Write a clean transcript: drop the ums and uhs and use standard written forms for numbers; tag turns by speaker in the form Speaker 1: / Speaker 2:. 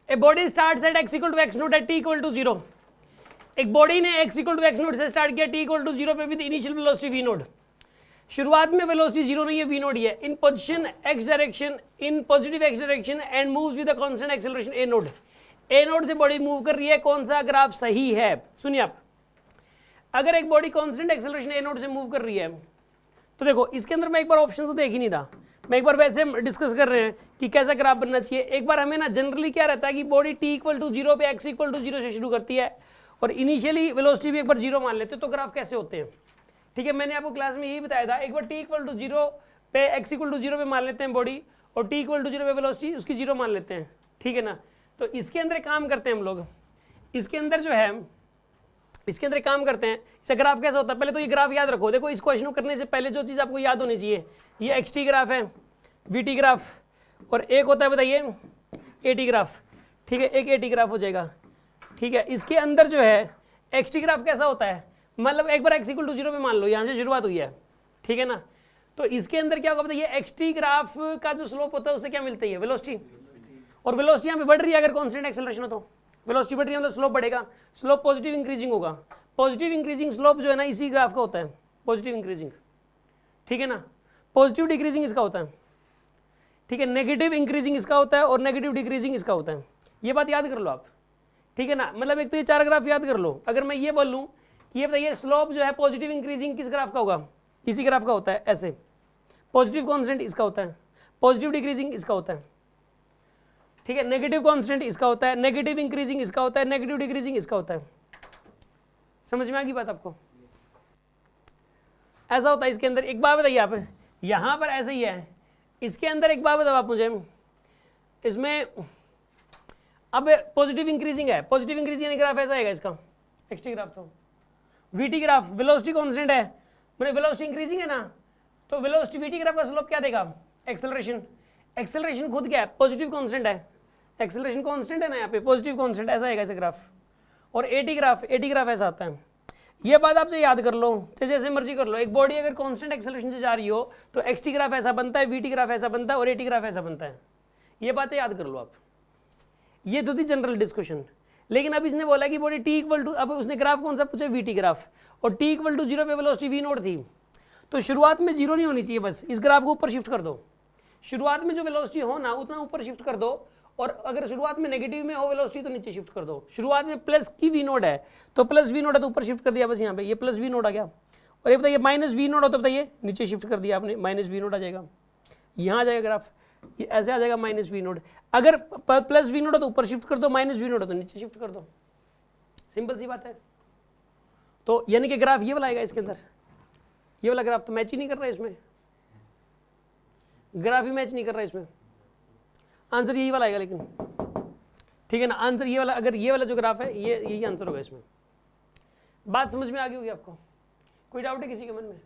Speaker 1: A body starts at x equal to x naught at t equal to 0। एक body ने x equal to x naught से start किया t equal to 0 पे with initial velocity v naught. शुरुआत में velocity 0 नहीं है, v note ही है। इन position x direction, in positive x direction and moves with a constant acceleration a note. a note से body move कर रही है, कौन सा ग्राफ सही है? सुनिए आप, अगर एक body constant acceleration a note से मूव कर रही है तो देखो इसके अंदर मैं एक बार ऑप्शन तो देख ही नहीं रहा, मैं एक बार वैसे डिस्कस कर रहे हैं कि कैसा ग्राफ बनना चाहिए। एक बार हमें ना जनरली क्या रहता है कि बॉडी t इक्वल टू 0 पे x इक्वल टू 0 से शुरू करती है और इनिशियली वेलोसिटी भी एक बार 0 मान लेते हैं, तो ग्राफ कैसे होते हैं? ठीक है, मैंने आपको क्लास में यही बताया था। एक बार t इक्वल टू 0 पे x इक्वल टू 0 पे मान लेते हैं बॉडी, और t इक्वल टू 0 पे वेलोसिटी उसकी 0 मान लेते हैं, ठीक है ना। तो इसके अंदर काम करते हैं हम लोग, इसके अंदर जो है इसके अंदर काम करते हैं। इसका ग्राफ कैसा होता है? पहले तो ये ग्राफ याद रखो। देखो इस क्वेश्चन को करने से पहले जो चीज़ आपको याद होनी चाहिए, ये एक्स टी ग्राफ है, वी टी ग्राफ, और एक होता है बताइए ए टी ग्राफ, ठीक है, एक ए टी ग्राफ हो जाएगा, ठीक है। इसके अंदर जो है एक्स टी ग्राफ कैसा होता है, मतलब एक बार एक्स इक्वल टू 0 पे मान लो, यहाँ से शुरुआत हुई है, ठीक है ना। तो इसके अंदर क्या होगा बताइए, एक्स टी ग्राफ का जो स्लोप होता है उससे क्या मिलती है? वेलोसिटी। और वेलोसिटी यहाँ पे बढ़ रही है, अगर कांस्टेंट एक्सेलरेशन हो तो वेलोसिटी बढ़ रही है मतलब स्लोप बढ़ेगा, स्लोप पॉजिटिव इंक्रीजिंग होगा। पॉजिटिव इंक्रीजिंग स्लोप जो है ना इसी ग्राफ का होता है, पॉजिटिव इंक्रीजिंग, ठीक है ना। पॉजिटिव डिक्रीजिंग इसका होता है, ठीक है। नेगेटिव इंक्रीजिंग इसका होता है और नेगेटिव डिक्रीजिंग इसका होता है। ये बात याद कर लो आप, ठीक है ना। मतलब एक तो ये 4 ग्राफ याद कर लो। अगर मैं ये बोल लूँ कि ये बताइए स्लोप जो है पॉजिटिव इंक्रीजिंग किस ग्राफ का होगा? इसी ग्राफ का होता है, ऐसे। पॉजिटिव कॉन्स्टेंट इसका होता है, पॉजिटिव डिक्रीजिंग इसका होता है, ठीक है। नेगेटिव कांस्टेंट इसका होता है, नेगेटिव इंक्रीजिंग इसका होता है, नेगेटिव डिक्रीजिंग इसका होता है। समझ में आ गई बात आपको? ऐसा होता है इसके अंदर। एक बात बताइए आप, यहां पर ऐसे ही है, इसके अंदर एक बात बताओ आप मुझे, इसमें अब पॉजिटिव इंक्रीजिंग है, पॉजिटिव इंक्रीजिंग ग्राफ ऐसा आएगा इसका, एक्स टी ग्राफ। तो we T graph velocity constant है, मतलब वेलोसिटी इंक्रीजिंग है ना, तो वेलोसिटी वी टी ग्राफ का स्लोप क्या देगा? एक्सेलरेशन। एक्सेलरेशन खुद क्या है? पॉजिटिव कांस्टेंट है, एक्सेलरेशन कांस्टेंट है ना यहाँ पे, पॉजिटिव कांस्टेंट, ऐसा आएगा ऐसे ग्राफ। और ए टी ग्राफ ऐसा आता है। ये बात आपसे याद कर लो, तो जैसे मर्जी कर लो। एक बॉडी अगर कांस्टेंट एक्सेलरेशन से जा रही हो तो एक्स टी ग्राफ ऐसा बनता है, वी टी ग्राफ ऐसा बनता है और ए टी ग्राफ ऐसा बनता है। ये बातें याद कर लो आप। ये तो थी जनरल डिस्कशन। लेकिन अब इसने बोला कि बॉडी टी इक्वल टू, अब उसने ग्राफ कौन सा पूछा? We T graph. और टी इक्वल टू 0 पे वेलोसिटी वी नोट थी, तो शुरुआत में 0 नहीं होनी चाहिए, बस इस ग्राफ को ऊपर शिफ्ट कर दो। शुरुआत में जो वेलोसिटी हो ना उतना ऊपर शिफ्ट कर दो, और अगर शुरुआत में नेगेटिव में हो वेलोसिटी तो नीचे शिफ्ट कर दो। शुरुआत में प्लस की वी नोट है तो प्लस वी नोट है तो ऊपर शिफ्ट कर दिया, बस यहाँ पे ये प्लस वी नोट आ गया। और ये बताइए माइनस वी नोट हो तो बताइए नीचे शिफ्ट कर दिया आपने, माइनस वी नोट आ जाएगा, यहाँ आ जाएगा ग्राफ, ये ऐसे आ जाएगा माइनस वी नोट। अगर प्लस वी नोट हो तो ऊपर शिफ्ट कर दो, माइनस वी नोट हो तो नीचे शिफ्ट कर दो, सिंपल सी बात है। तो यानी कि ग्राफ ये वाला आएगा इसके अंदर, ये वाला ग्राफ तो मैच ही नहीं कर रहा है इसमें, ग्राफ ही मैच नहीं कर रहा है इसमें। आंसर यही वाला आएगा लेकिन, ठीक है ना। आंसर ये वाला, अगर ये वाला जो ग्राफ है ये यही आंसर होगा इसमें। बात समझ में आ गई होगी आपको? कोई डाउट है किसी के मन में?